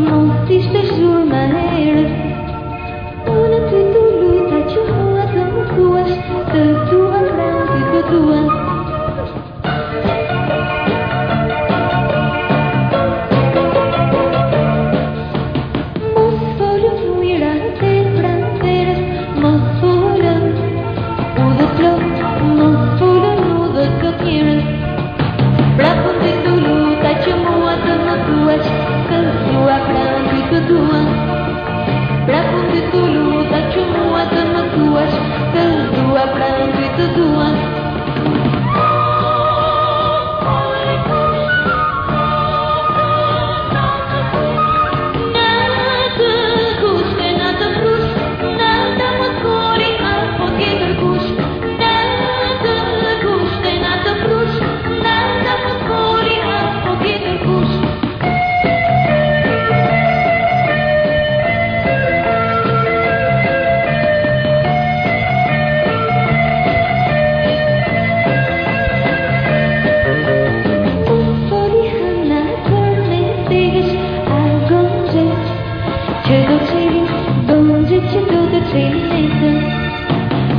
mos ishte zhur më herët. Unë ty të luta që mua të më thuash, të dua pranë ty të dua. Mos folë mira të pranë terës, mos folë udhë plot, mos folë udhë këtë njërës. Prapë ty të luta që mua të më thuash, të dua pranë ty të dua. Prapë ty të luta që mua të më thuash, të dua pranë ty të dua.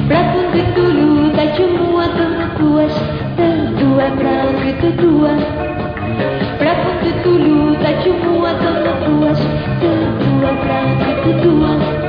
Prapë ty të luta që mua të më thuash, të dua pranë ty të dua. Prapë ty të luta që mua të më thuash, të dua pranë ty të dua.